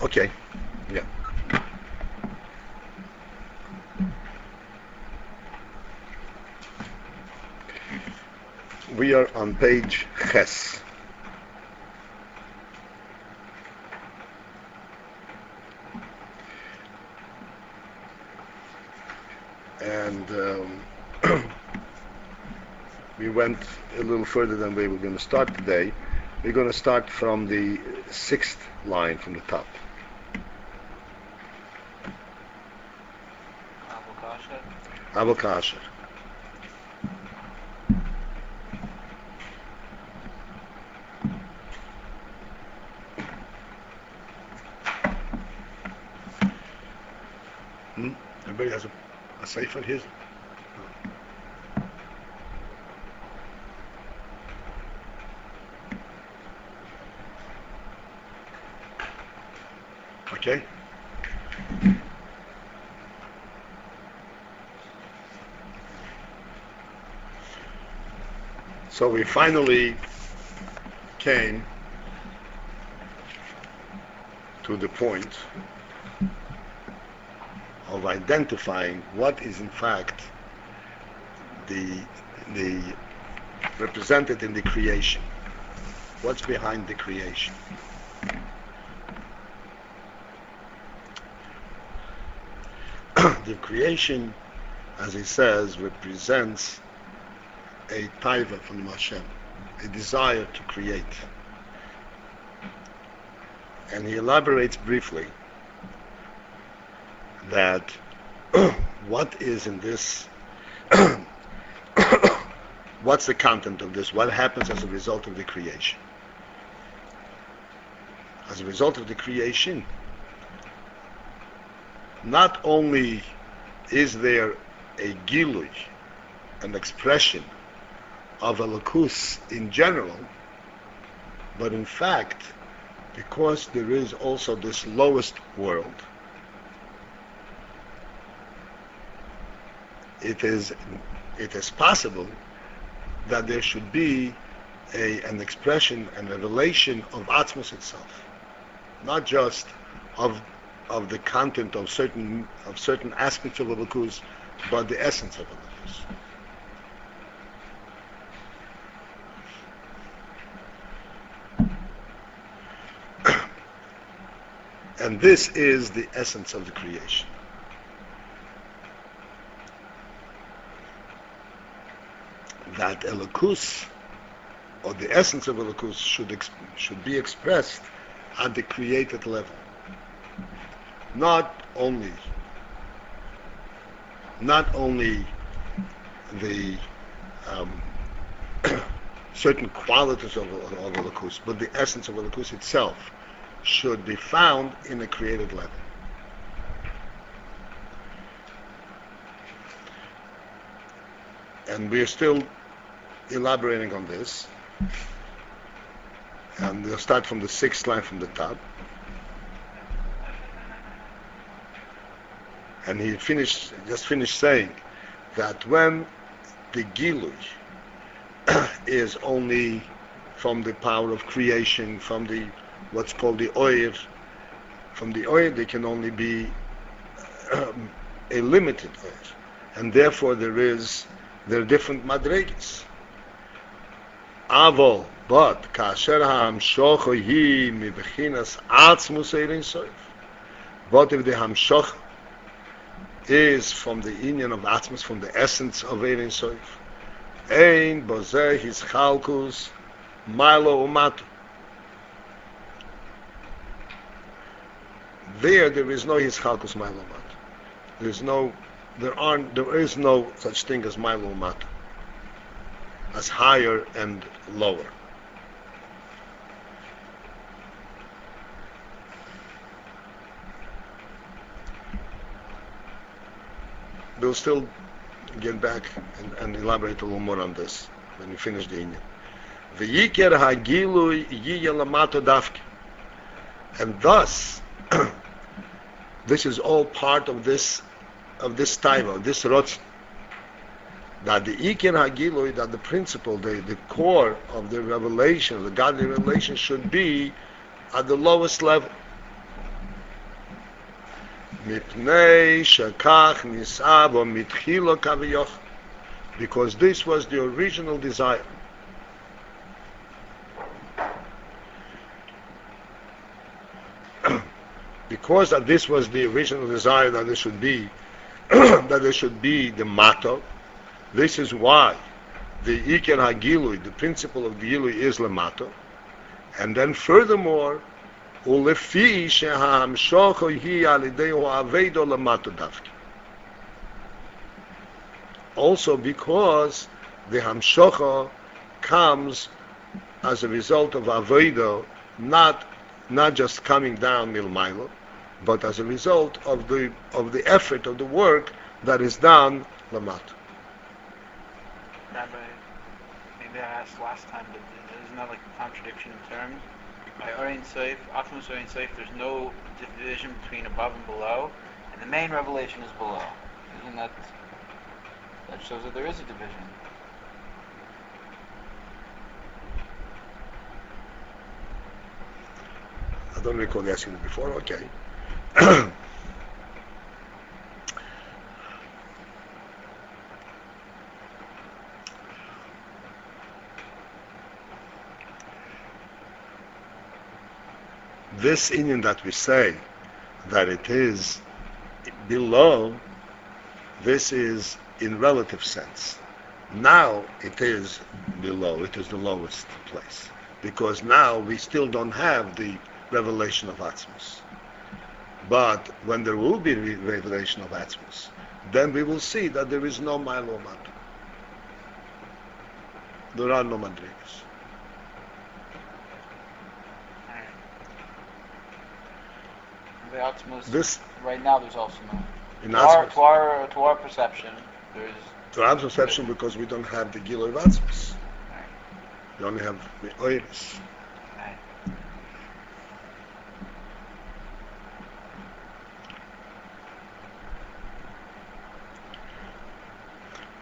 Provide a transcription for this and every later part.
Okay. Yeah. We are on page Ches. And we went a little further than we were going to start today. We're going to start from the 6th line from the top. Abba Paltiel. Everybody has a sefer here? Okay. So we finally came to the point of identifying what is in fact the represented in the creation. What's behind the creation? The creation, as he says, represents a taiva from Hashem, a desire to create. And he elaborates briefly that what is in this, what's the content of this, what happens as a result of the creation. As a result of the creation, not only is there a gilui, an expression of Elokus in general, but in fact, because there is also this lowest world, it is possible that there should be an expression and revelation of Atzmos itself, not just of the content of certain aspects of Elokus, but the essence of Elokus. And this is the essence of the creation. That Elokus, or the essence of Elokus, should be expressed at the created level. Not only the certain qualities of Elokus, but the essence of Elokus itself should be found in a created level. And we are still elaborating on this. And we'll start from the 6th line from the top. And he just finished saying that when the Gilui is only from the power of creation, from the what's called the Oir, from the Oir there can only be a limited Oir. And therefore there are different madregas. Avol, but kasher ha'amshocha hi mibechinas atzmus ein sof. But if the hamshocha is from the inyan of atzmus, from the essence of ein sof, ein bozeh his chalkus milo umatu. There is no his chalkus milo umatu. There is no such thing as milo umatu, as higher and lower. We'll still get back and elaborate a little more on this when we finish the inyan. V'yiker ha'gilui yiyeh lamato dafke. And thus, this is all part of this taiva, of this rotz. That the Iker Hagilui, that the principle, the core of the revelation, the godly revelation, should be at the lowest level. Mipnei shekach nisavo mitchilo kaviyoch. Because this was the original desire. Because that this was the original desire that there should be that there should be the motto. This is why the Iker HaGilui, the principle of Gilui, is Lamato. And then furthermore, Ulefi shehamshocho hi alidehu avedo Lamato Davki. Also because the Hamshocha comes as a result of Avedo, not just coming down Milmailo, but as a result of the effort of the work that is done Lamato. Rabbi, maybe I asked last time, but isn't that like a contradiction in terms? By Orein Seif, Atmos Orein Seif, there's no division between above and below, and the main revelation is below. Isn't that shows that there is a division? I don't recall asking it before. Okay. This Indian that we say that it is below, this is in relative sense. Now it is below, it is the lowest place. Because now we still don't have the revelation of Atzmos. But when there will be revelation of Atzmos, then we will see that there is no Milo Mat. There are no Madrigas. The Atzmos, right now there's also no. In to our perception, there is. To our perception, because we don't have the Gilui of Atzmos. Right. We only have the Oiris. Right.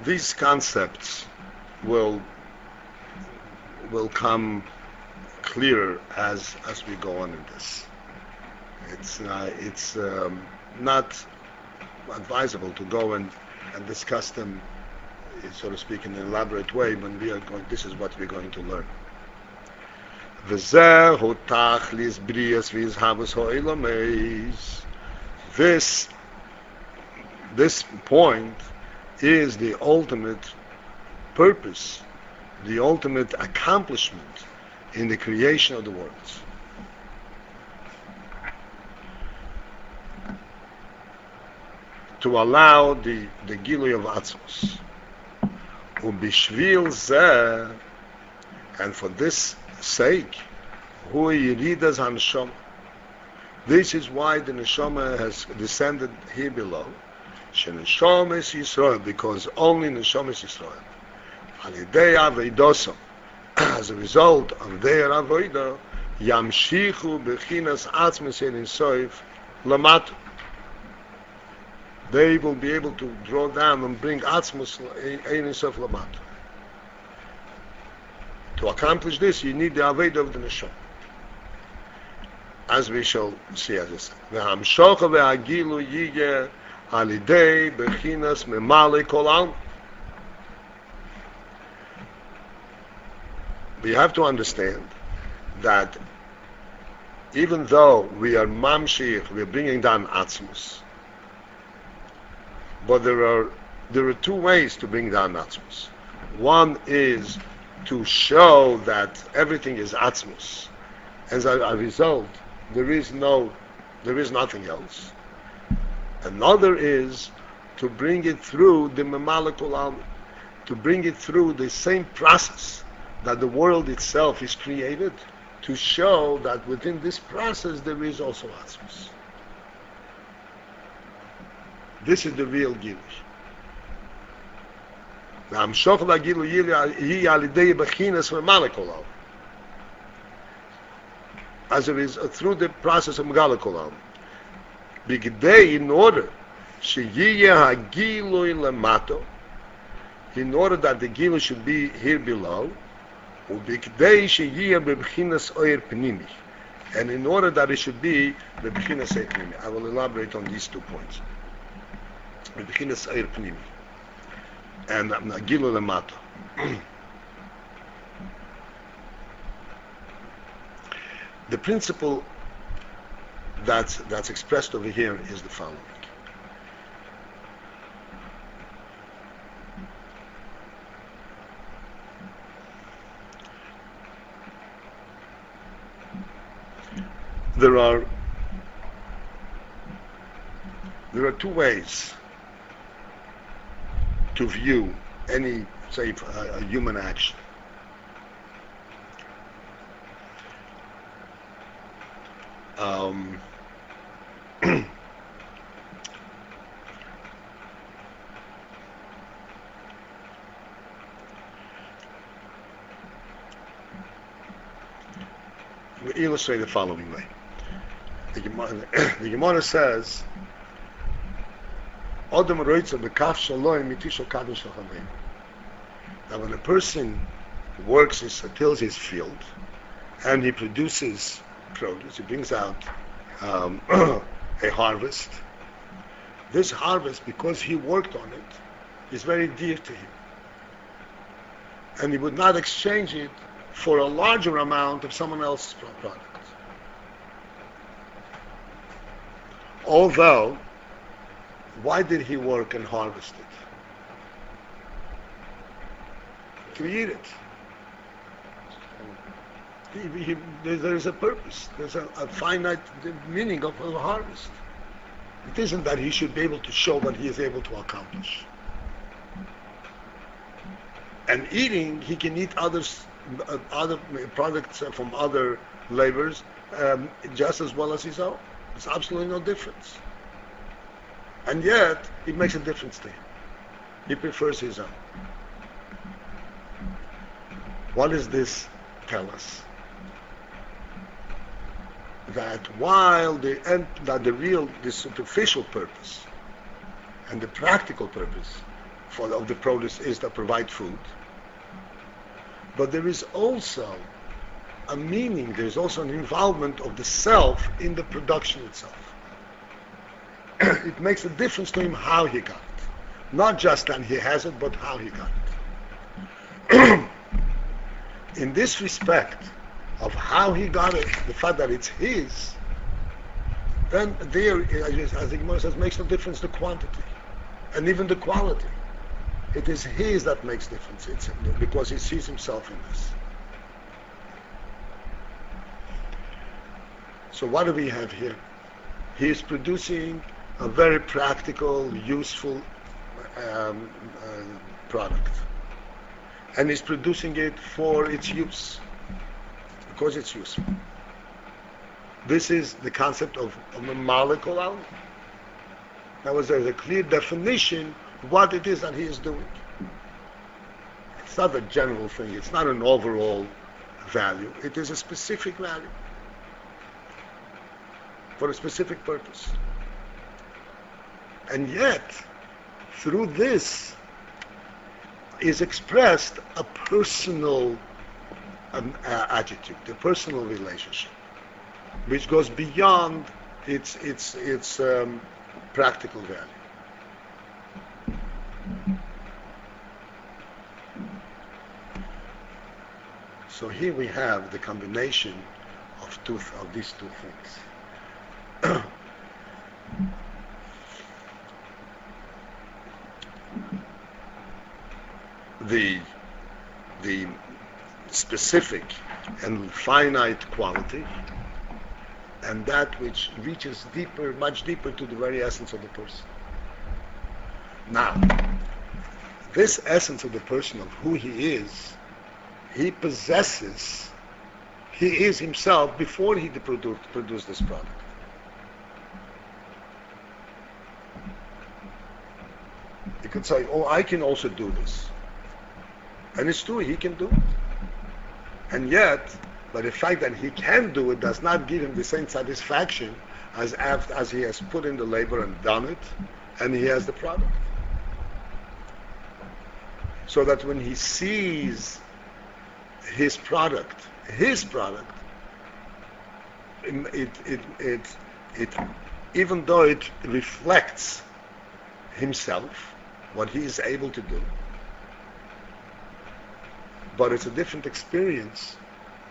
These concepts will come clearer as we go on in this. It's not advisable to go and discuss them, so to speak, in an elaborate way. When we are going, this is what we're going to learn. This point is the ultimate purpose, the ultimate accomplishment in the creation of the worlds. To allow the Gilui of Atzmos. Ubishvil zeh, and for this sake, hu yiridas haneshama. This is why the neshama has descended here below. Sheneshama is Yisrael, because only neshama is Yisrael. Alidei avedosam, as a result of their avodah, yamshichu bechinas Atzmos in soif lamatu. They will be able to draw down and bring Atzmos Ein Sof Lamat. To accomplish this, you need the Aved of the Neshama. As we shall see, as I said. V'hamshocha v'hagilu yiyeh alidei bechinas memale kol alma. We have to understand that even though we are mamshich, we are bringing down Atzmos, but there are two ways to bring down Atzmos. One is to show that everything is Atzmos. As a result, there is nothing else. Another is to bring it through the Memalekul Almi, to bring it through the same process that the world itself is created, to show that within this process there is also Atzmos. This is the real Gilui. As it is through the process of Megalekol Alma. In order in order that the Gilui should be here below, And in order that it should be the Bechinas Eir Pnimi, I will elaborate on these 2 points. The Bechinas Eir Pnimi and Gilu Lemato. The principle that's expressed over here is the following. There are 2 ways to view any, say, a human action. We illustrate the following way. The Gemara says, "Odom roitza bekaf shaloi mitisho kadosh hachavim." That when a person works, tills his field, and he produces produce, he brings out a harvest. This harvest, because he worked on it, is very dear to him, and he would not exchange it for a larger amount of someone else's product. Although, why did he work and harvest it? To eat it. There is a purpose. There's a finite meaning of a harvest. It isn't that he should be able to show what he is able to accomplish. And eating, he can eat other products from other labors just as well as his own. There's absolutely no difference. And yet, it makes a difference to him. He prefers his own. What does this tell us? That while the superficial purpose and the practical purpose of the produce is to provide food, but there is also a meaning, there is also an involvement of the self in the production itself. It makes a difference to him how he got it. Not just that he has it, but how he got it. In this respect of how he got it, the fact that it's his, then there, as the Gemara says, makes no difference the quantity and even the quality. It is his that makes difference. It's because he sees himself in this. So what do we have here? He is producing a very practical, useful product. And he's producing it for its use, because it's useful. This is the concept of a molecule. That was there's a clear definition of what it is that he is doing. It's not a general thing. It's not an overall value. It is a specific value for a specific purpose. And yet, through this is expressed a personal attitude, a personal relationship, which goes beyond its practical value. So here we have the combination of these 2 things. The specific and finite quality, and that which reaches deeper, much deeper to the very essence of the person. Now, this essence of the person, of who he is, he possesses, he is himself before he produced this product. You could say, oh, I can also do this. And it's true, he can do it. And yet, but the fact that he can do it does not give him the same satisfaction as he has put in the labor and done it, and he has the product. So that when he sees his product, it even though it reflects himself, what he is able to do, but it's a different experience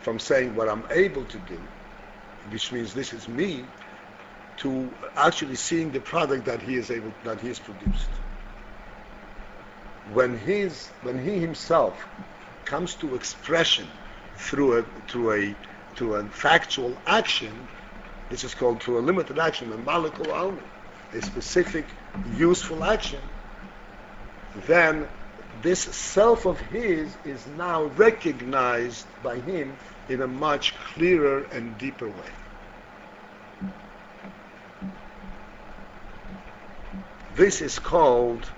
from saying what I'm able to do, which means this is me, to actually seeing the product that he has produced. When he himself comes to expression through an factual action, which is called through a limited action, a malakul almi, a specific useful action, then this self of his is now recognized by him in a much clearer and deeper way. This is called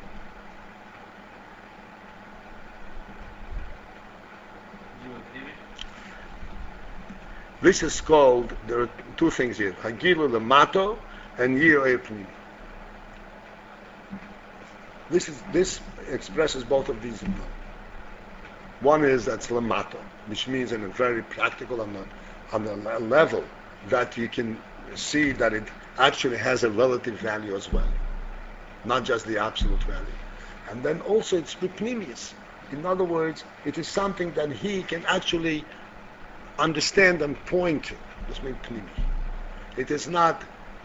there are two things here, Hagilu Lamato and Yiro Pnimi. This expresses both of these in one. One is that's Lamato, which means in a very practical on a level that you can see that it actually has a relative value as well, not just the absolute value. And then also it's Pnimius. In other words, it is something that he can actually understand and point to. This means Pnimi. It is not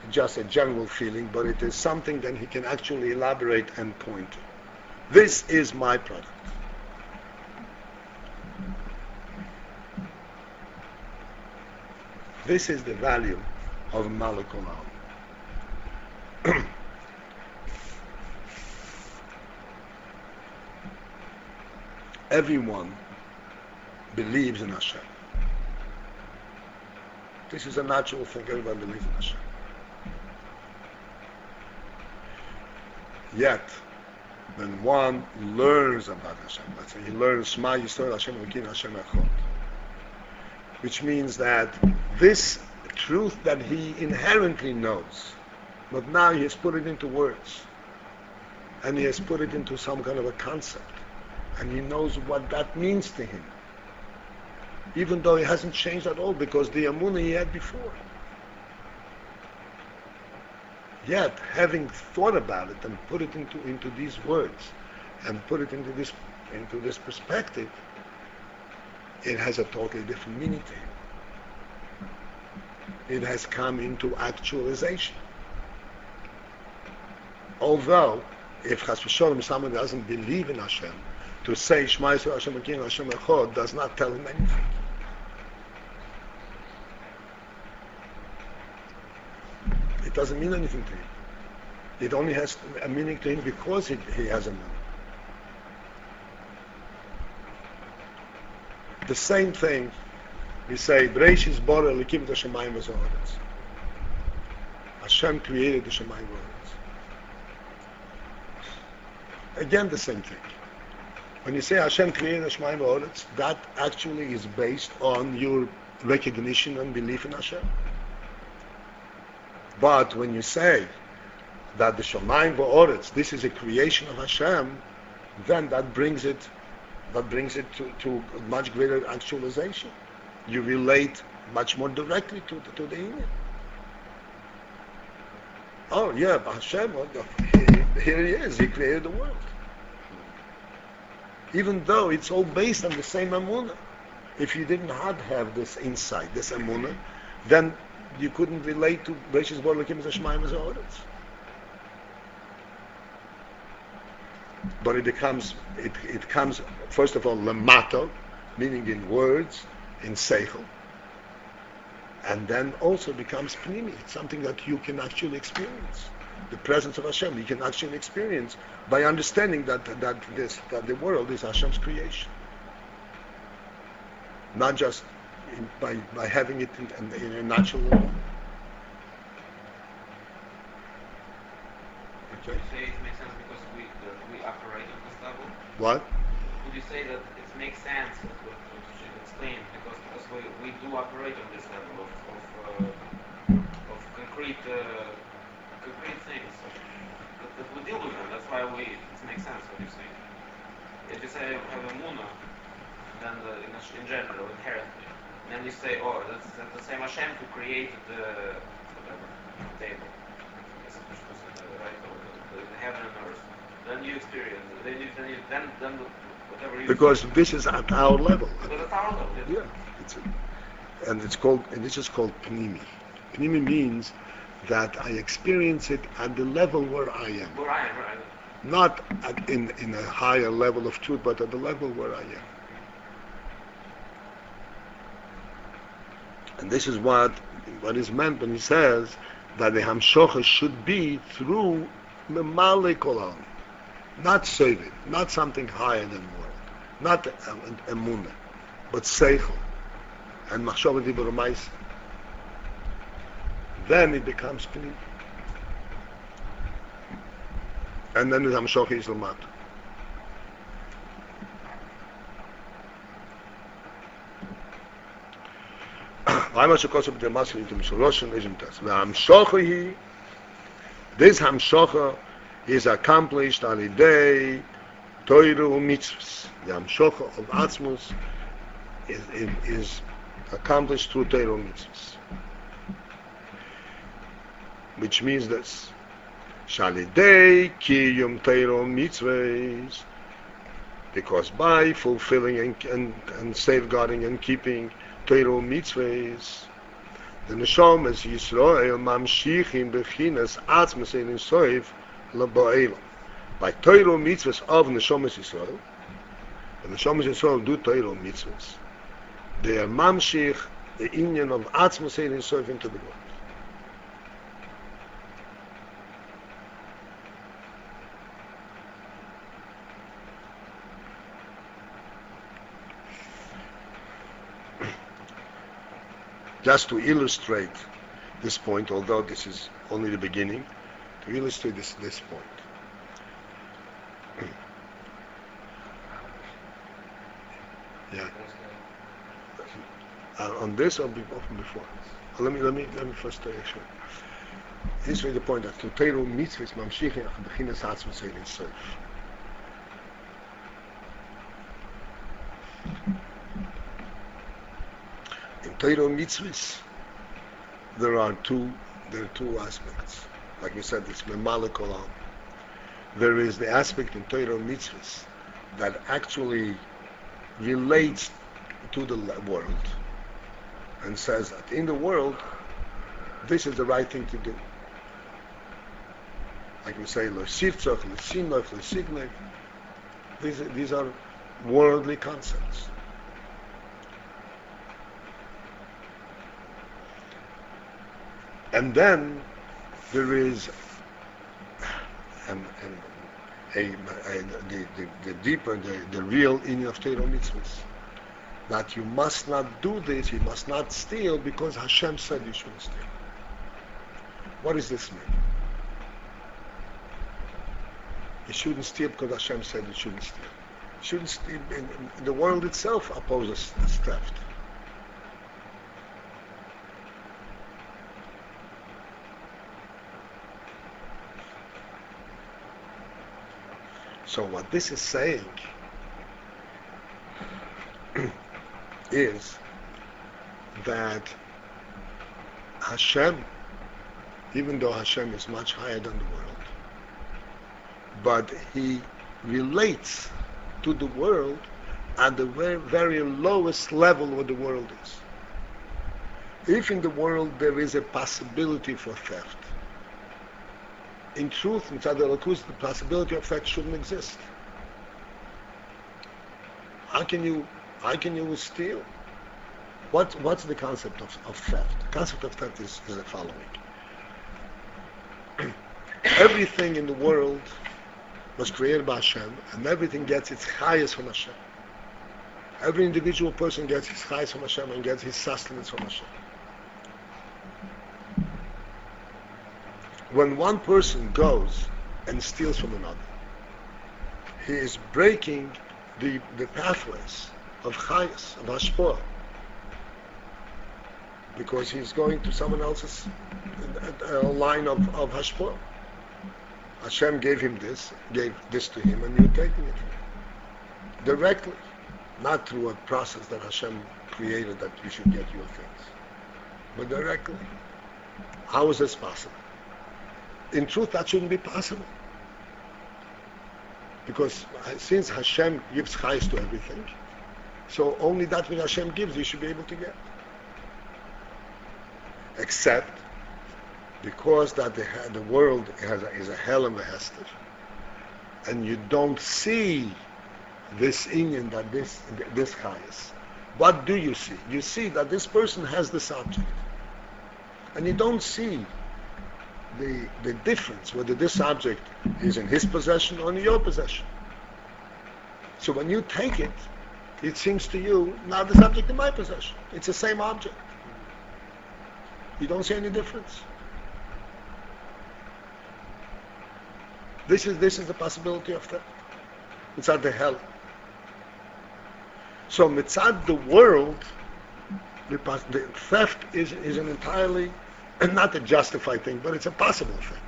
just a general feeling, but it is something that he can actually elaborate and point to. This is my product. This is the value of Malakul Al. Everyone believes in Hashem. This is a natural thing. Everyone believes in Hashem. Yet, when one learns about Hashem, let's say he learns Shema Yisrael Hashem Elokeinu Hashem Echad, which means that this truth that he inherently knows, but now he has put it into words, and he has put it into some kind of a concept, and he knows what that means to him, even though he hasn't changed at all, because the Amunah he had before. Yet, having thought about it and put it into these words, and put it into this perspective, it has a totally different meaning to him. It has come into actualization. Although, if Chas v'Sholom someone doesn't believe in Hashem, to say Shema Yisrael Hashem Elokeinu Hashem Echad does not tell him anything. It doesn't mean anything to him. It only has a meaning to him because he has a meaning. The same thing we say, Breishis Bora Elikim Hashemayim v'Haaretz. Hashem created the Shemayim v'Haaretz. Again, the same thing. When you say Hashem created the Shemayim v'Haaretz, that actually is based on your recognition and belief in Hashem. But when you say that the Shemayim v'Haaretz, this is a creation of Hashem, then that brings it to much greater actualization. You relate much more directly to the Indian. Oh yeah, Hashem, here he is, he created the world. Even though it's all based on the same Amunah. If you didn't have this insight, this Amunah, then you couldn't relate to Breishis Bora Elikim Hashemayim v'Haaretz. But it comes first of all lamato, meaning in words, in seichel, and then also becomes pnimi. It's something that you can actually experience. The presence of Hashem you can actually experience by understanding that the world is Hashem's creation, not just by having it in a natural way. Would you say it makes sense because we operate on this level? What? Would you say that it makes sense what you should explain because we do operate on this level of concrete things that we deal with them. That's why it makes sense what you're saying. If you say have a muna, then in general inherently then you say, oh, that's the same Hashem who created the whatever table. I guess it's supposed to be right, or the heaven and earth. Then you experience it. Then whatever you. Because this is at our level. Because it's our level. Yeah, and this is called pnimi. Pnimi means that I experience it at the level where I am. Where I am, right? Not in a higher level of truth, but at the level where I am. And this is what is meant when he says that the Hamshocha should be through Memale Kolam. Not saving, not something higher than world, not Emunah, but Seichel and Machshava Dibur U'Maaseh. Then it becomes Pnimi. And then the Hamshocha is Lamat. This Hamshocha is accomplished on a day Torah u'mitzvahs. The Hamshocha of Atzmus is accomplished through Torah u'mitzvahs. Which means this. Shalidei kiyum Torah u'mitzvahs. Because by fulfilling and safeguarding and keeping Torah u'mitzvahs, the Neshamas Yisrael mamshichim bechinas Atzmus ein soif l'ba'elam. By Torah u'mitzvahs of Neshamas Yisrael, the Neshamas Yisrael do Torah u'mitzvahs, they are mamshich the inyan of Atzmus ein soif into the world. Just to illustrate this point, although this is only the beginning, to illustrate this point. Yeah. On this or before? Let me first tell you. This is the point that to Torah mitzvahs mamshichin bechinas Atzmus ein soif. In Torah mitzvahs, there are two aspects. Like we said, it's memale kolam. There is the aspect in Torah mitzvahs that actually relates to the world and says that in the world, this is the right thing to do. Like we say, lo sirtzach, lo sinach, lo signach. These are worldly concepts. And then there is the deeper, the real inyan of Torah mitzvahs. That you must not do this, you must not steal because Hashem said you shouldn't steal. What does this mean? You shouldn't steal because Hashem said you shouldn't steal. You shouldn't steal. The world itself opposes this theft. So what this is saying is that Hashem, even though Hashem is much higher than the world, but He relates to the world at the very, very lowest level where the world is. If in the world there is a possibility for theft, in truth, in Tzad Elokus, the possibility of theft shouldn't exist. How can you steal? What's the concept of theft? The concept of theft is the following. Everything in the world was created by Hashem, and everything gets its highest from Hashem. Every individual person gets his highest from Hashem and gets his sustenance from Hashem. When one person goes and steals from another, he is breaking the pathways of chayas, of hashpah, because he's going to someone else's line of hashpah. Hashem gave this to him, and you're taking it directly, not through a process that Hashem created that you should get your things. But directly, how is this possible? In truth, that shouldn't be possible. Because since Hashem gives chayes to everything, so only that which Hashem gives you should be able to get. Except because that the world is a hell and a hester, and you don't see this inyan, that this chayes. What do you see? You see that this person has this object, and you don't see the difference whether this object is in his possession or in your possession. So when you take it, it seems to you, now this object in my possession. It's the same object. You don't see any difference. This is the possibility of theft. Mitzad the hell. So mitzad the world, the theft is an entirely, not a justified thing, but it's a possible thing.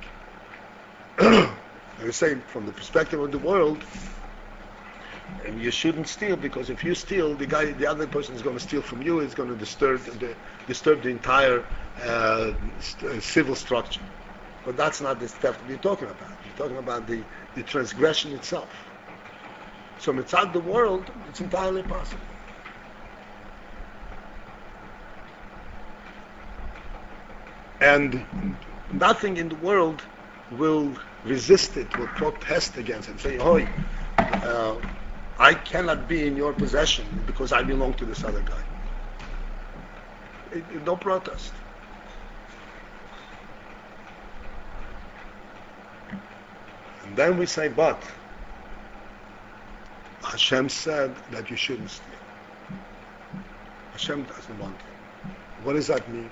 I was saying, from the perspective of the world, and you shouldn't steal, because if you steal, the other person is going to steal from you. It's going to disturb the entire civil structure. But that's not the theft that you're talking about. You're talking about the transgression itself. So mitzad the world, it's entirely possible. And nothing in the world will resist it, will protest against it, say, "Hoy, I cannot be in your possession because I belong to this other guy." No protest. And then we say, but Hashem said that you shouldn't steal. Hashem doesn't want it. What does that mean?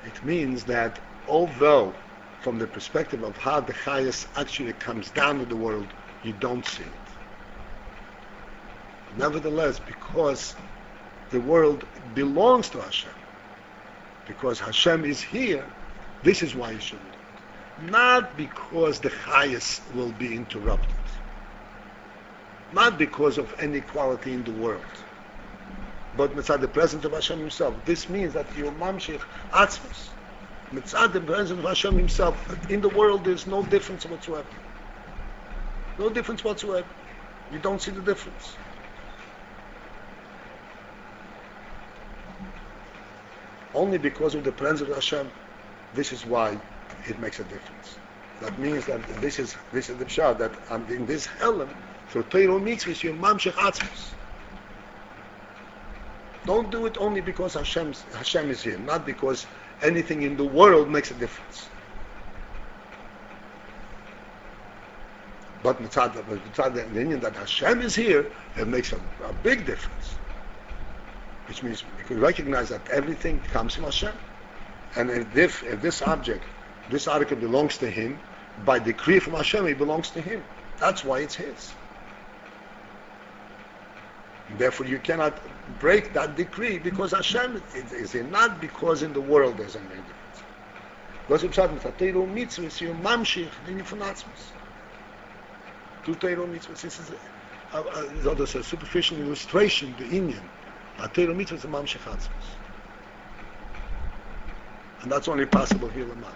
It means that although from the perspective of how the chayes actually comes down to the world, you don't see it. Nevertheless, because the world belongs to Hashem, because Hashem is here, this is why you shouldn't do it. Not because the chayes will be interrupted. Not because of inequality in the world. But mitzad the presence of Hashem Himself. This means that you mamshich atzmos. Mitzad the presence of Hashem Himself. In the world there's no difference whatsoever. No difference whatsoever. You don't see the difference. Only because of the presence of Hashem, this is why it makes a difference. That means that this is the pshat, that in this Helen, through Torah mitzvahs, you mamshech atzmos. Don't do it only because Hashem is here, not because anything in the world makes a difference. But mitzad the opinion that Hashem is here, it makes a big difference. Which means we can recognize that everything comes from Hashem. And if this object, this article belongs to Him, by decree from Hashem, it belongs to Him. That's why it's His. Therefore, you cannot break that decree because Hashem is in, not because in the world there's a difference. Because it's Torah mitzvahs, you mamshich, then you fanatzmos. To Torah mitzvahs, this is a superficial illustration, the Indian. Torah mitzvahs is a mamshich atzmos. And that's only possible here in Mat.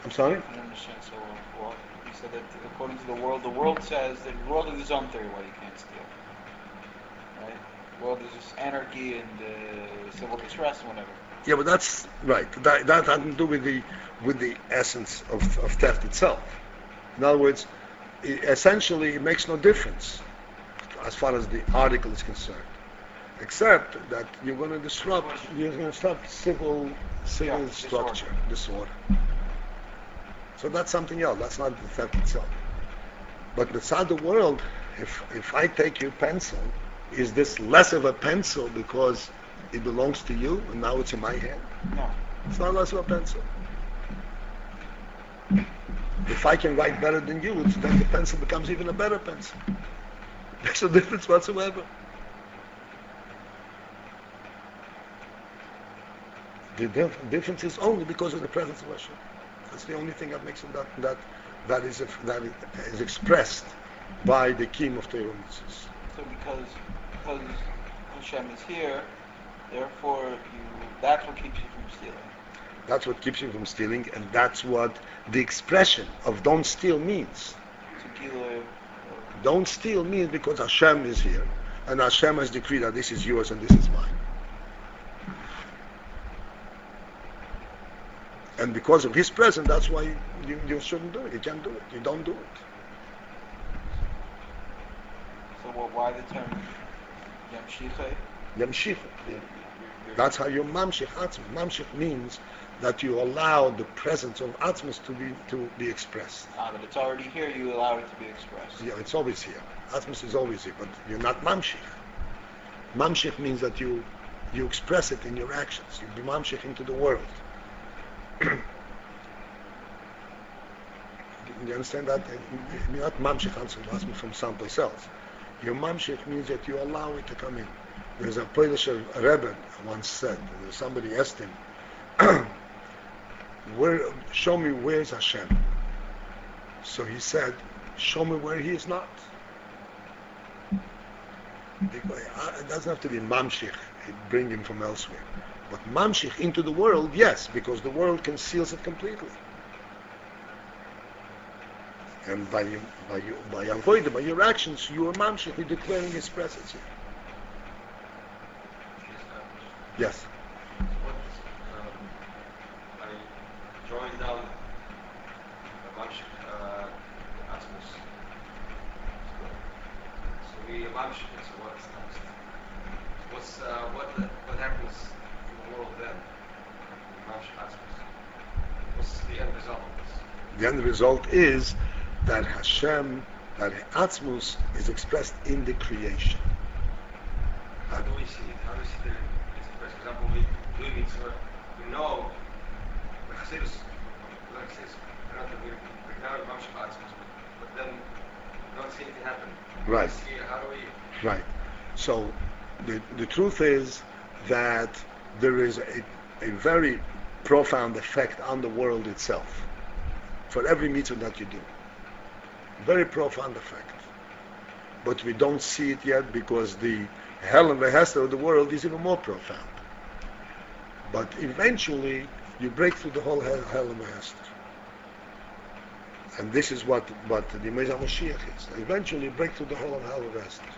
I'm sorry? I don't understand so well. You said that according to the world says that the world is its own theory why you can't steal. Right? The world is just anarchy and civil distress and whatever. Yeah, but that's right. That has nothing to do with the essence of theft itself. In other words, essentially it makes no difference as far as the article is concerned, except that you're going to disrupt civil structure, disorder. So that's something else. That's not the theft itself. But inside the world, if I take your pencil, is this less of a pencil because it belongs to you and now it's in my hand? No. It's not less of a pencil. If I can write better than you, then the pencil becomes even a better pencil. Makes no difference whatsoever. The difference is only because of the presence of Hashem. That's the only thing that makes it that is expressed by the Kim of Torah mitzvahs. So because Hashem is here, therefore that's what keeps you from stealing. That's what keeps you from stealing, and that's what the expression of don't steal means. So Gilui, Don't steal means because Hashem is here, and Hashem has decreed that this is yours and this is mine. And because of His presence, that's why you shouldn't do it. You can't do it. You don't do it. so why the term Yamshiche? Yamshich. That's how you mamshich atzmus. Mamshich means that you allow the presence of atzmus to be expressed. That it's already here, you allow it to be expressed. Yeah, it's always here. Atzmus is always here, but you're not mamshich. Mamshich means that you express it in your actions. You be mamshich into the world. You understand that? You're not mamshich atzmus from someplace else. Your mamshich means that you allow it to come in. There's a Polish Rebbe once said, somebody asked him, show me where's Hashem. So he said, show me where He is not. It doesn't have to be mamshich, bring Him from elsewhere. But mamshich into the world, yes, because the world conceals it completely. And by avoiding, by your actions, you are mamshich, you're declaring His presence here. Yes. By drawing down the mamshich atzmus, so we mamshich it. So what's next? What happens in the world then? Mamshich atzmus. What's the end result of this? The end result is that Hashem, that atzmus is expressed in the creation. How do we see it? How do we see it? For example, we know the Chassidus, like says, we're now at mamshich atzmus, but then we don't see it happen. Right. How do we? Right. So the truth is that there is a very profound effect on the world itself for every mitzvah that you do. Very profound effect. But we don't see it yet because the hell and the hester of the world is even more profound. But eventually you break through the whole hell and the hester. And this is what the Mezah Mashiach is. Eventually you break through the whole hell and the hester.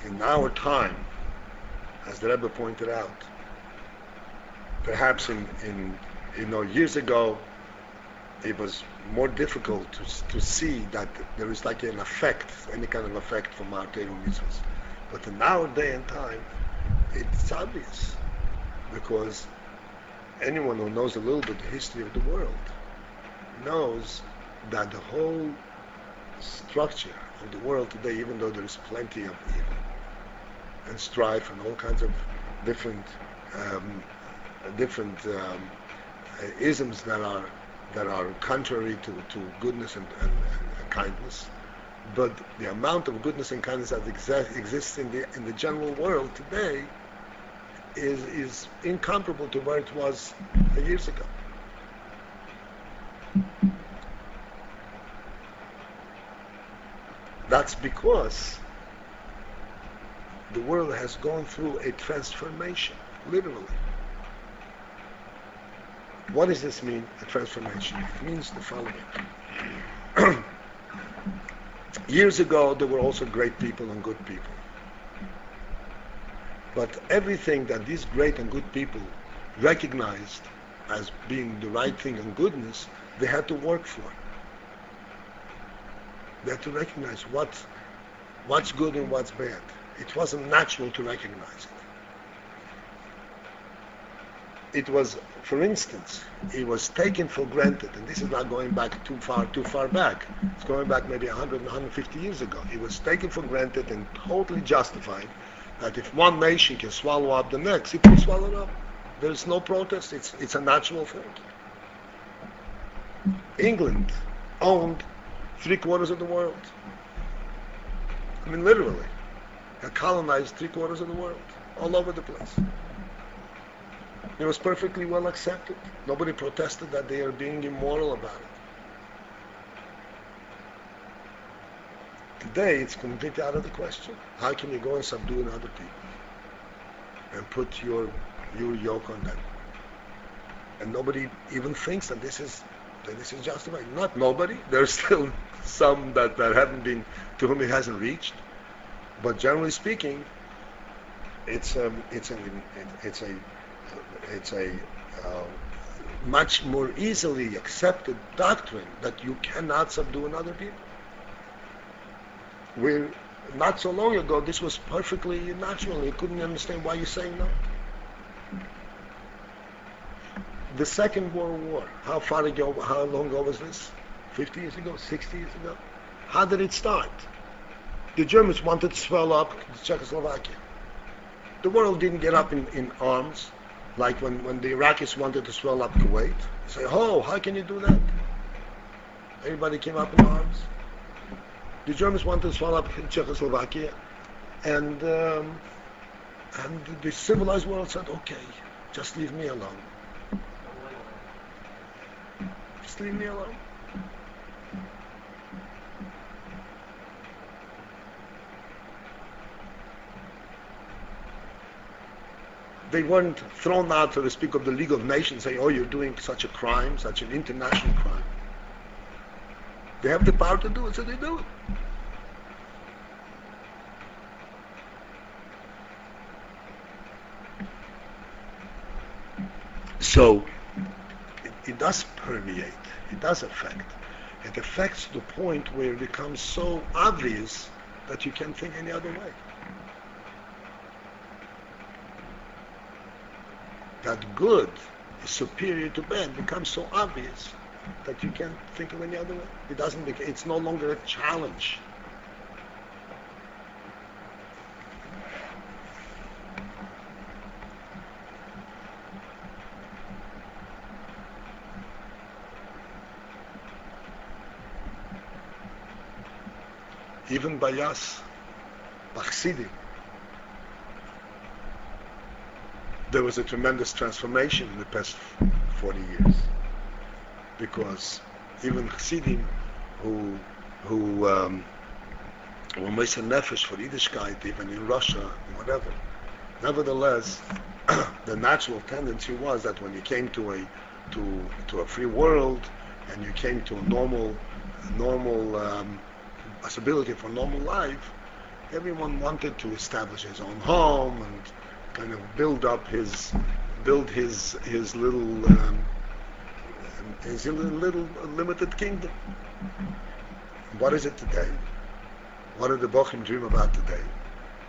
In our time, as the Rebbe pointed out, perhaps in years ago, it was more difficult to see that there is like an effect, any kind of effect from our Torah mitzvahs. But in our day and time, it's obvious, because anyone who knows a little bit the history of the world knows that the whole structure of the world today, even though there is plenty of evil and strife and all kinds of different isms that are contrary to goodness and kindness, but the amount of goodness and kindness that exists in the general world today is incomparable to where it was years ago. That's because the world has gone through a transformation, literally. What does this mean, a transformation? It means the following. Years ago, there were also great people and good people. But everything that these great and good people recognized as being the right thing and goodness, they had to work for. They had to recognize what's good and what's bad. It wasn't natural to recognize it. It was, for instance, it was taken for granted, and this is not going back too far back. It's going back maybe 100 and 150 years ago. It was taken for granted and totally justified that if one nation can swallow up the next, it will swallow it up. There's no protest. It's a natural thing. England owned 3/4 of the world. I mean, literally. had colonized 3/4 of the world, all over the place. It was perfectly well accepted. Nobody protested that they are being immoral about it. Today, it's completely out of the question. How can you go and subdue another people and put your yoke on them? And nobody even thinks that this is justified. Not nobody. There's still some that haven't been, to whom it hasn't reached. But generally speaking, it's a much more easily accepted doctrine that you cannot subdue another people. Where not so long ago this was perfectly natural. You couldn't understand why you're saying no. The Second World War, how long ago was this? 50 years ago? 60 years ago? How did it start? The Germans wanted to swell up Czechoslovakia. The world didn't get up in arms, like when the Iraqis wanted to swell up Kuwait. Say, how can you do that? Everybody came up in arms. The Germans wanted to swell up Czechoslovakia, and the civilized world said, okay, just leave me alone. Just leave me alone. They weren't thrown out, so to speak, of the League of Nations, saying, you're doing such a crime, such an international crime. They have the power to do it, so they do it. So, it does permeate, it does affect. It affects to the point where it becomes so obvious that you can't think any other way. That good is superior to bad becomes so obvious that you can't think of any other way. It's no longer a challenge. Even by us, by Chassidim, there was a tremendous transformation in the past 40 years. Because even Chassidim who were Meiser Nefesh for Yiddishkeit, even in Russia, whatever, nevertheless, the natural tendency was that when you came to a free world and you came to a normal possibility for normal life, everyone wanted to establish his own home and kind of build his little limited kingdom. What is it today? What do the Bochim dream about today?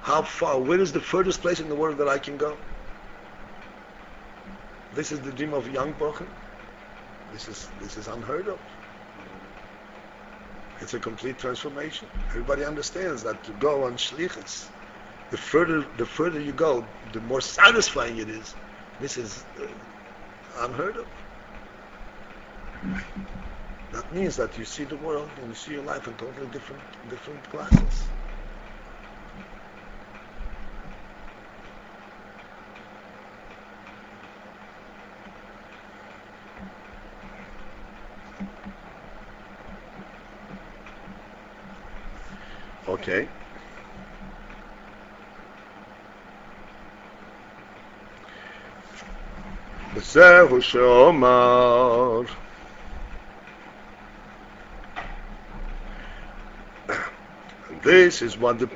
How far? Where is the furthest place in the world that I can go? This is the dream of young Bochim. This is unheard of. It's a complete transformation. Everybody understands that to go on shlichus, the further you go, the more satisfying it is. This is unheard of. That means that you see the world and you see your life in totally different classes. Okay. וזהו שאומר this is what the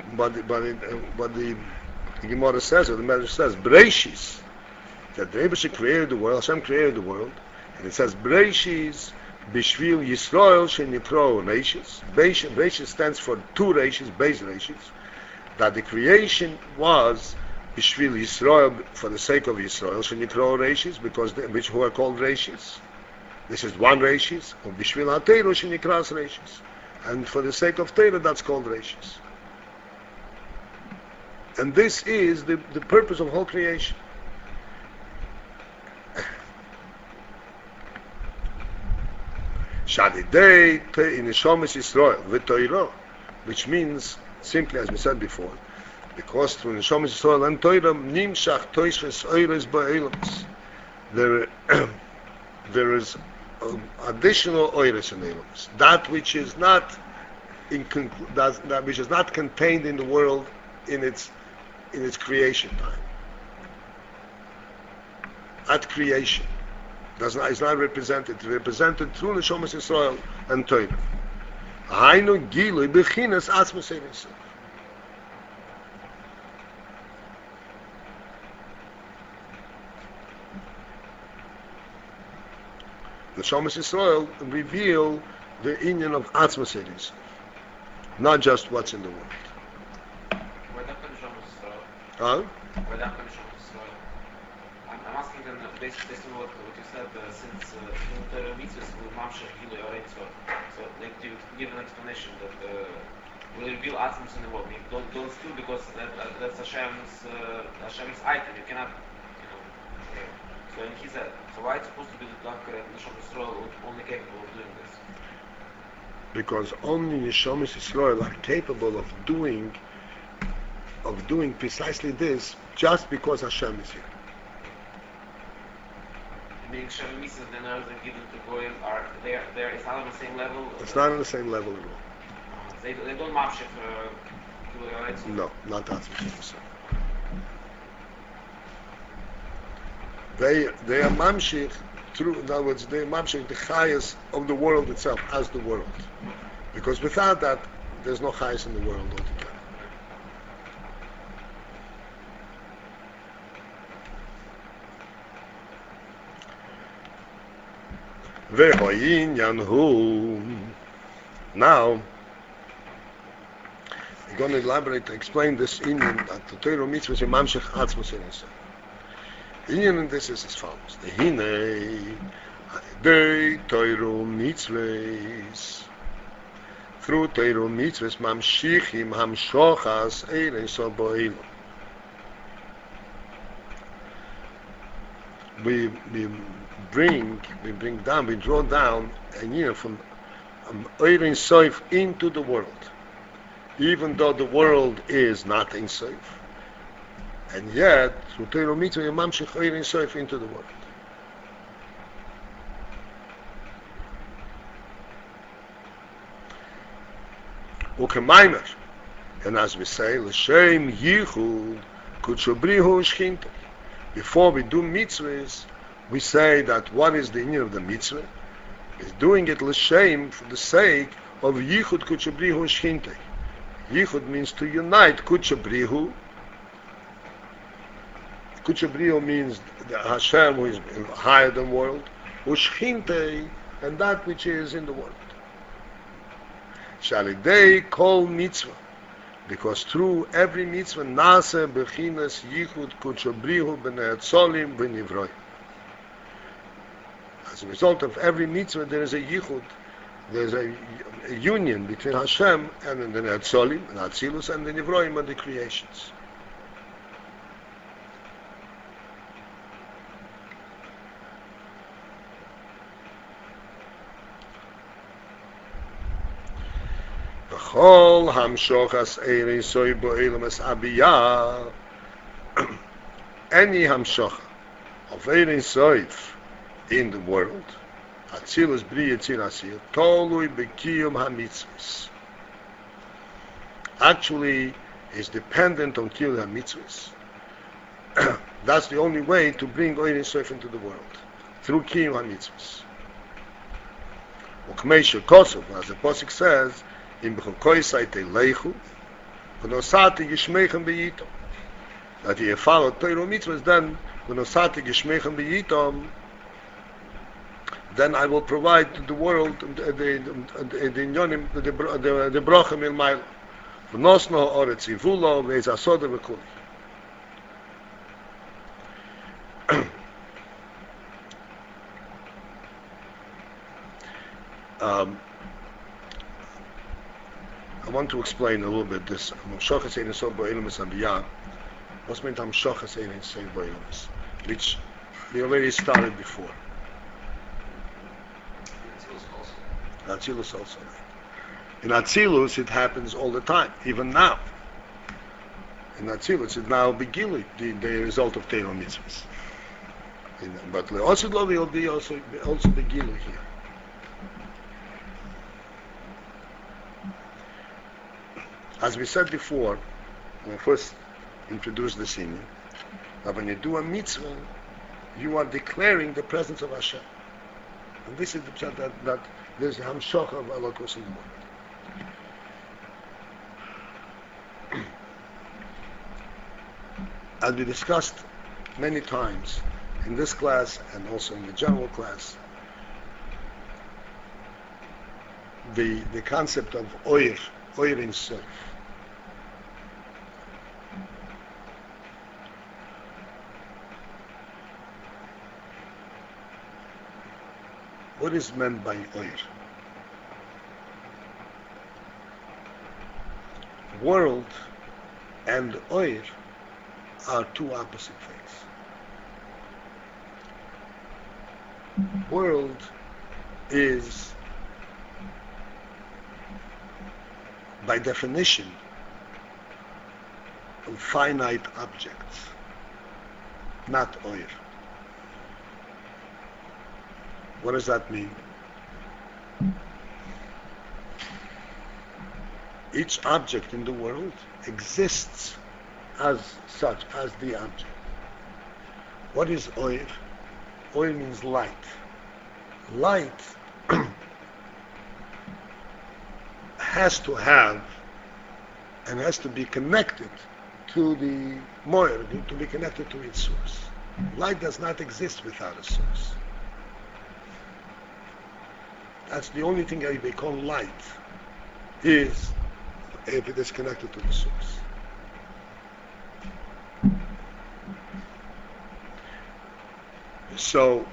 Gemara says, or the Medrash says, Breishis, that the Rebbe created the world, Hashem created the world, and it says Breishis Bishvil Yisrael Shenikro Reishis. Reishis stands for two Reishis, base Reishis, that the creation was Bishvil Yisrael, for the sake of Yisrael Shenikro Reishis, because which who are called Reishis. This is one Reishis, or Bishvil HaTeiru Shenikras Reishis. And for the sake of Torah, that's called Reishis. And this is the purpose of whole creation. Shadidei in Neshomes Yisrael v'Torah, which means, simply as we said before, Because through Neshamas Yisrael and Torah, Nimshach Toishves Oires Ba'ilams. There is additional Oires in Ilams. That which is not that which is not contained in the world in its creation time. At creation. Is not represented. It's represented through Neshamas Yisrael and Torah. Hainu Gilui Bechinas Atzmos Ein Sof. The Neshamas Yisrael reveal the inyan of Atzmos Ein Sof, not just what's in the world. Huh? I'm asking them based on what you said, since the mitzvahs will mamshech gilui already, so like to give an explanation that will reveal Atzmos in the world. Don't steal because that's Hashem's item. You cannot, So and he said, so why it's supposed to be the Dafka and Neshamas Yisrael only capable of doing this? Because only Neshamas Yisrael are capable of doing precisely this, just because Hashem is here. Meaning Shem Mises and others are given to Goyim it's not on the same level? It's not on the same level at all. They don't mapshif right? No, not that much. They are mamshich through, in other words, they are mamshich the chayas of the world itself as the world. Because without that, there's no chayas in the world altogether. Now, we're going to elaborate to explain this inyan that the Torah mitzvah is a mamshech atzmos in itself. The inyan in this is as follows: the hinei the Torah mitzvahs through Torah mitzvahs mamshichim hamshochas ein so boil. We draw down a year from Ein Sof into the world, even though the world is not Ein Sof, and yet through Torah mitzvah you mamshich Ein Sof into the world. Ukemaimer, and as we say, l'shem yichud kutshobrihu shchinte. Before we do mitzvahs, we say that what is the inyan of the mitzvah? Is doing it l'shem for the sake of yichud kutshabrihu shchinte. Yichud means to unite kutshabrihu. Kutshabrihu means the Hashem who is higher than the world, ushchinte, and that which is in the world. Shalidei kol mitzvah. Because through every mitzvah, nase bechinas yichud kutshabrihu b'nei atzolim v'nivroim. As a result of every mitzvah, there is a yichud, there is a union between Hashem and the Netzolim, and Atzilus, and the Nivroim, and the creations. V'chol hamshochas eirei soy bo'elam es abiyah. Any hamshocha of eirei soif in the world, Atzilus bri yitzir asir, tolui bekiyum hamitzvus. Actually, is dependent on kiyum hamitzvus. That's the only way to bring Ein Sof into the world, through kiyum hamitzvus. Ukmeisha kosov, as the Pasuk says, in b'chokoisai teleichu, v'nosati yishmeichem beyitom. That you follow Torah mitzvahs, then v'nosati yishmeichem beyitom, then I will provide to the world the brachim il mayla. V'nosno oretz yivulo v'ez asoda v'kuli. I want to explain a little bit this. Hamshochas ein sof bo'elamis abiyah. What's meant hamshochas ein sof bo'elamis? Which we already started before. Atzilus also. In Atzilus, it happens all the time, even now. In Atzilus, it's now Begili, the result of Torah mitzvahs. But also will be also Begili here. As we said before, when I first introduced the singing, that when you do a mitzvah, you are declaring the presence of Hashem. And this is the pshat that there's a hamshach of Elokus in the world. As we discussed many times in this class and also in the general class, the concept of oir in soif. What is meant by oir? World and oir are two opposite things. World is, by definition, finite objects, not oir. What does that mean? Each object in the world exists as such, as the object. What is oir? Oir means light. Light has to have and has to be connected to the moir, to be connected to its source. Light does not exist without a source. That's the only thing that they call light, is if it is connected to the source. So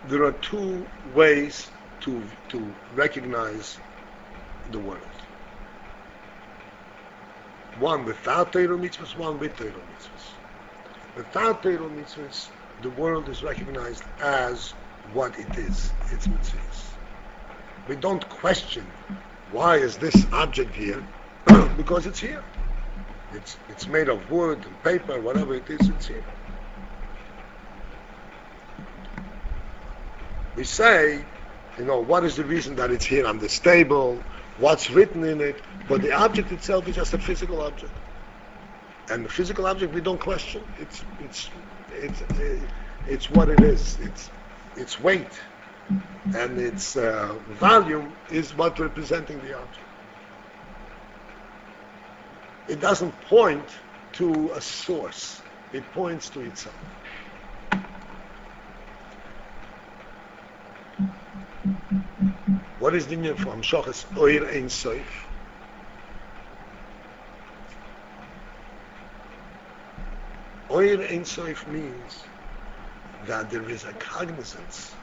there are two ways to recognize the world. One without Torah mitzvahs, one with Torah mitzvahs. Without Torah mitzvahs, the world is recognized as what it is, its mitzvahs. We don't question why is this object here, because it's here. It's made of wood and paper, whatever it is, it's here. We say, what is the reason that it's here on this table, what's written in it, but the object itself is just a physical object. And the physical object we don't question. It's what it is. Its weight and its volume is what representing the object. It doesn't point to a source. It points to itself. What is the name for Hamshachas Oir Ein Sof? Oir Ein Sof means that there is a cognizance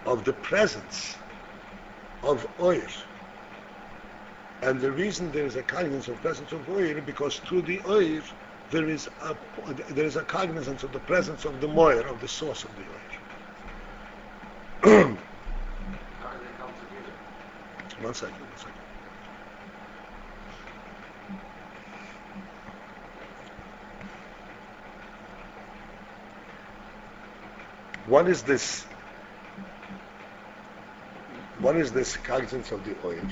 of the presence of oir. And the reason there is a cognizance of presence of oir because through the oir there is a cognizance of the presence of the moir, of the source of the oir. How do they come together? One second. What is this cognizance of the oil?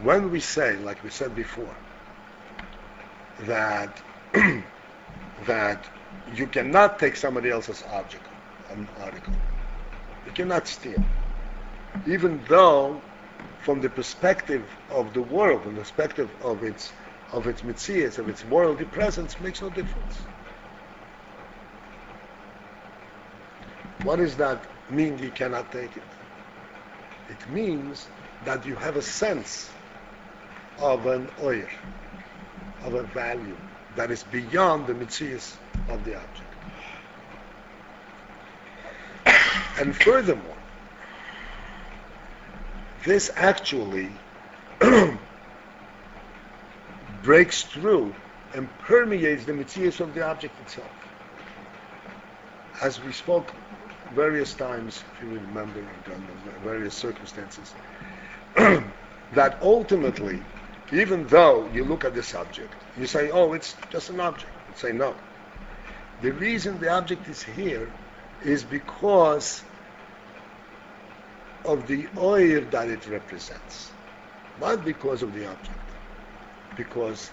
When we say, like we said before, that that you cannot take somebody else's object, an article, you cannot steal, even though from the perspective of the world, from the perspective of its mitzias, of its worldly presence, makes no difference. What does that mean you cannot take it? It means that you have a sense of an oir, of a value that is beyond the mitzias of the object. And furthermore, this actually breaks through and permeates the mitzias of the object itself. As we spoke various times, if you remember, under various circumstances, that ultimately, even though you look at the subject, you say, oh, it's just an object. You say, no. The reason the object is here is because of the oil that it represents. Not because of the object. Because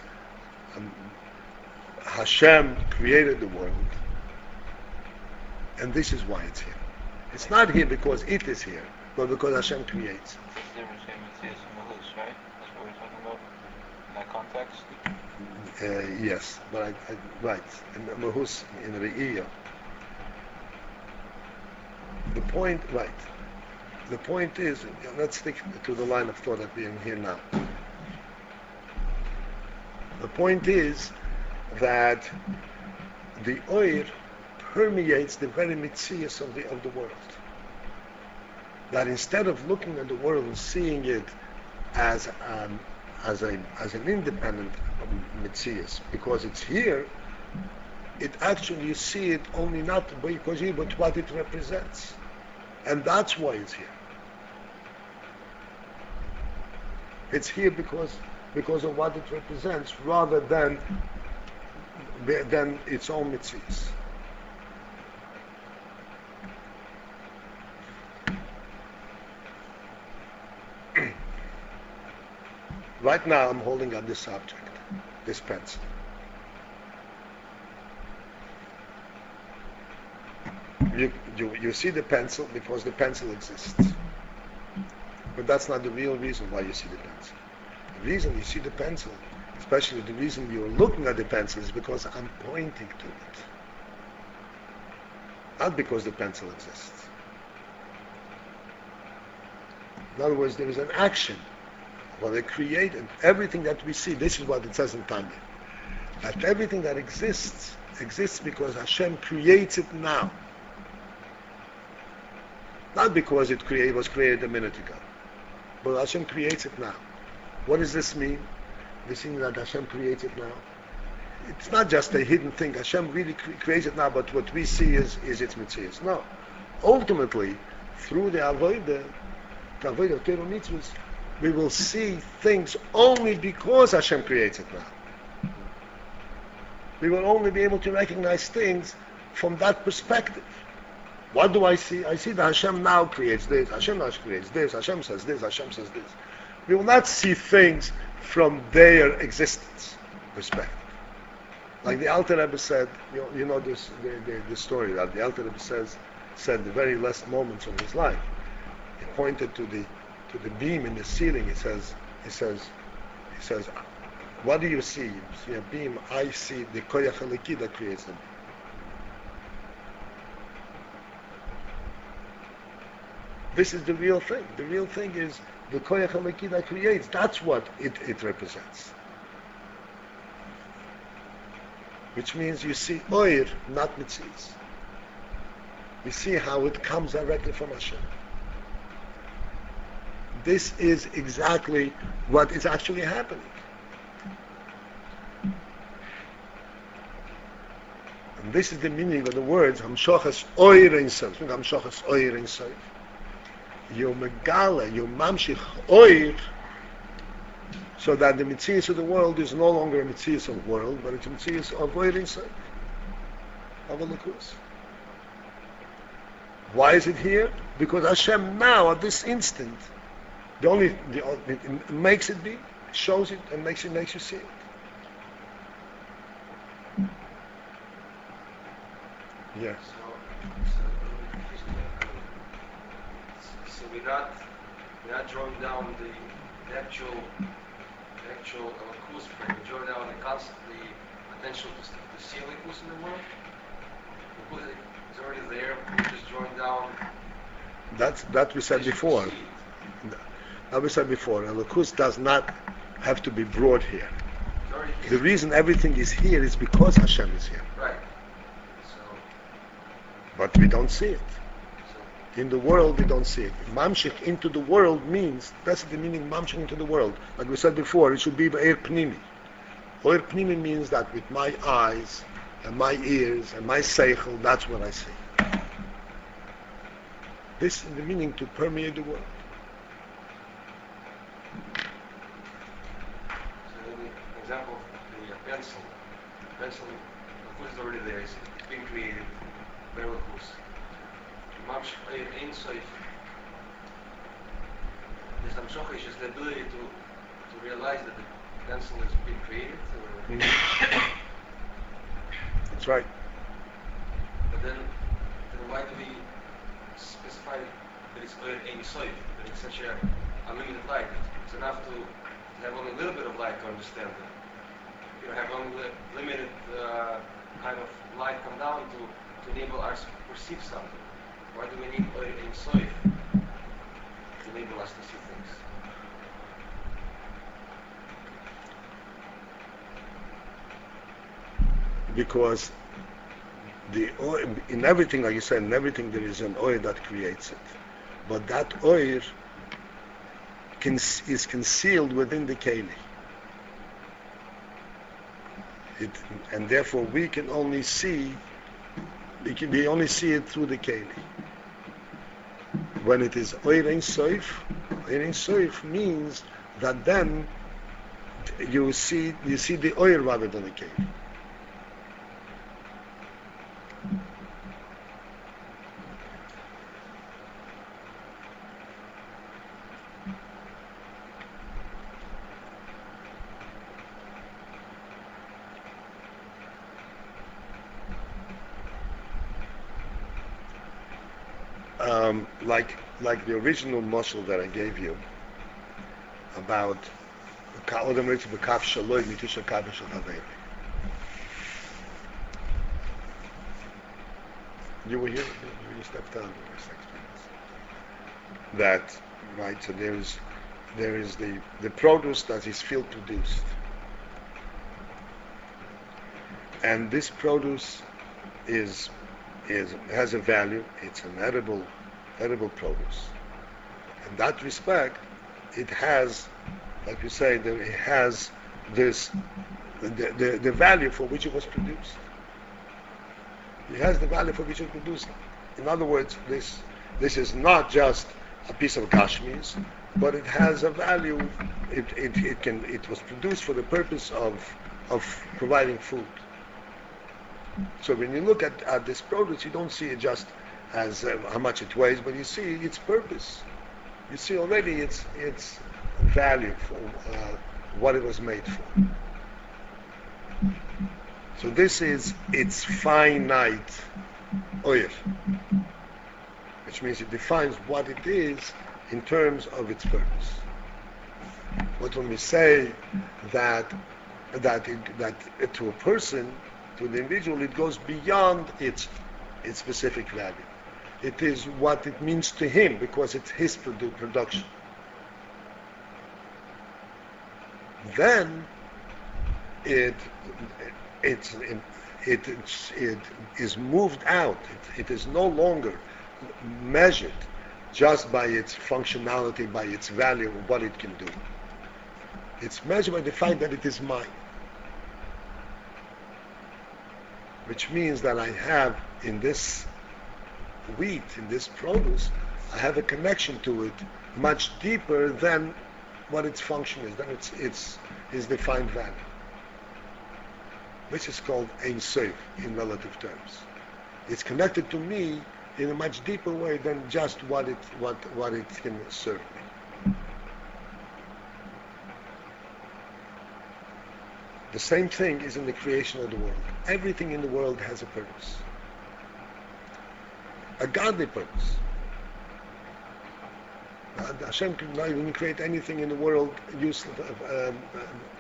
Hashem created the world, and this is why it's here. It's not here because it is here, but because Hashem creates. That's the difference between Matthias and Mahus, right? That's what we're talking about in that context. Yes, but right, and Mahus in Re'iyah. The point, right. The point is, let's stick to the line of thought that we're in here now. The point is that the oil permeates the very mitzias of the world. That instead of looking at the world and seeing it as an independent mitzias, because it's here, it actually you see it only not because here, but what it represents, and that's why it's here. It's here because of what it represents, rather than its own mitzias. Right now I'm holding up this object, this pencil. You see the pencil because the pencil exists. But that's not the real reason why you see the pencil. The reason you see the pencil, especially the reason you're looking at the pencil, is because I'm pointing to it. Not because the pencil exists. In other words, there is an action. Well, they created everything that we see. This is what it says in Tanya. That everything that exists because Hashem creates it now. Not because it was created a minute ago. But Hashem creates it now. What does this mean? This means that Hashem creates it now. It's not just a hidden thing. Hashem really creates it now, but what we see is its mitzvahs. No. Ultimately, through the avodah of Torah mitzvahs, we will see things only because Hashem creates it now. We will only be able to recognize things from that perspective. What do I see? I see that Hashem now creates this, Hashem now creates this, Hashem says this, Hashem says this. We will not see things from their existence perspective. Like the Alter Rebbe said, you know this the story that the Alter Rebbe said the very last moments of his life. He pointed to the beam in the ceiling. He says, what do you see? You see a beam. I see the koyach halaki that creates them. This is the real thing. The real thing is the koyach halaki that creates. That's what it represents. Which means you see oir, not mitzvahs. You see how it comes directly from Hashem. This is exactly what is actually happening. And this is the meaning of the words Hamshachas oir ein sof. Hamshachas oir ein sof. You megala, you mamshich oir, so that the mitzvahs of the world is no longer a mitzvahs of the world, but it's a mitzvahs of oir ein sof, of a lakus. Why is it here? Because Hashem now, at this instant, it makes it be, shows it, and makes you see it. Yes. So we're not drawing down the actual Alakus, but we're drawing down the potential to see Alakus in the world. Because it's already there. We're just drawing down. That we said before. That we said before. Alakus does not have to be brought here. The reason everything is here is because Hashem is here. Right. But we don't see it. In the world, we don't see it. Mamshich into the world means, that's the meaning, mamshich into the world. Like we said before, it should be Eir Pnimi. Eir Pnimi means that with my eyes, and my ears, and my seichel, that's what I see. This is the meaning to permeate the world. So an example of the pencil. Pencil, of course, is already there. It's been created. Very well, of course. Mamsh Ein Sof. This Hamshocha is just the ability to realize that the pencil has been created. That's right. But then why do we specify that it's Ein Sof? That it's such a unlimited light. It's enough to have only a little bit of light to understand it. You know, have only limited kind of light come down to enable us to perceive something. Why do we need Ein Sof to enable us to see things? Because the oil, in everything, like you said, in everything there is an oil that creates it. But that oil is concealed within the keli. And therefore we can only see, we only see it through the keli. When it is oil ein sof means that then you see the oil rather than the keli. Like the original muscle that I gave you about you were here, you stepped down for 6 minutes. That, right, so there is the produce that is field produced. And this produce has a value. It's an edible produce. In that respect, it has, like you say, it has this the value for which it was produced. It has the value for which it was produced. In other words, this is not just a piece of kashmir, but it has a value. It was produced for the purpose of providing food. So when you look at this produce, you don't see it just as how much it weighs, but you see its purpose. You see already its value for what it was made for. So this is its finite oil, which means it defines what it is in terms of its purpose. But when we say that to a person, to the individual, it goes beyond its specific value. It is what it means to him because it's his production. Then it is moved out. It is no longer measured just by its functionality, by its value, of what it can do. It's measured by the fact that it is mine. Which means that I have in this wheat, in this produce, I have a connection to it much deeper than what its function is, than its defined value. Which is called Ein Sof in relative terms. It's connected to me in a much deeper way than just what it can serve me. The same thing is in the creation of the world. Everything in the world has a purpose. A godly purpose. Hashem could not even create anything in the world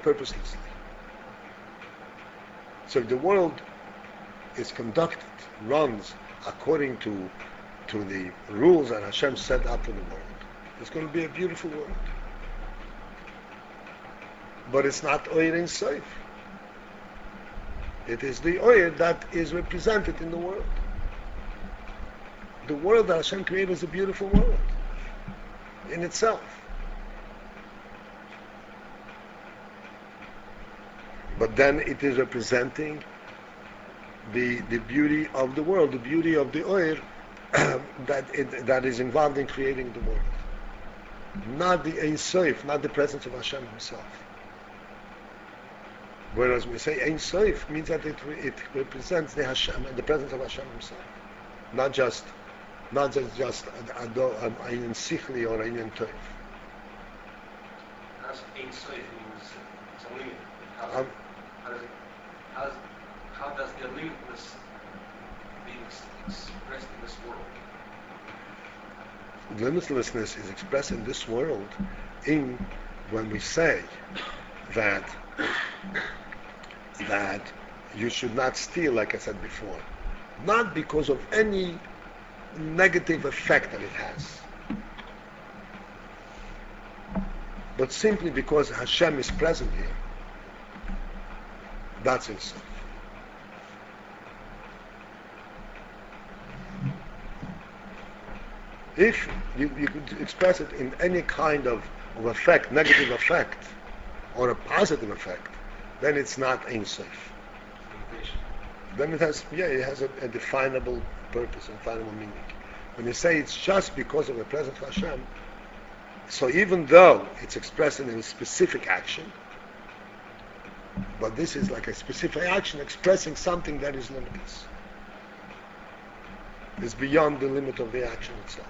purposelessly. So if the world is conducted, runs according to the rules that Hashem set up for the world, it's going to be a beautiful world. But it's not Oyer Ein Sof. It is the Oyer that is represented in the world. The world that Hashem created is a beautiful world in itself. But then it is representing the beauty of the world, the beauty of the Oyer that is involved in creating the world. Not the Ein Sof, not the presence of Hashem Himself. Whereas we say Ein Sof means that it represents the Hashem and the presence of Hashem Himself, not just Ein Sichli or Ein Tov. That's Ein Sof means it's a limit. How does the limitless being expressed in this world? Limitlessness is expressed in this world when we say that you should not steal, like I said before, not because of any negative effect that it has, but simply because Hashem is present here. That's it. If you could express it in any kind of effect, negative effect, or a positive effect, then it's not Ein Sof. Then it has a definable purpose, a definable meaning. When you say it's just because of the presence of Hashem, so even though it's expressed in a specific action, but this is like a specific action expressing something that is limitless. It's beyond the limit of the action itself.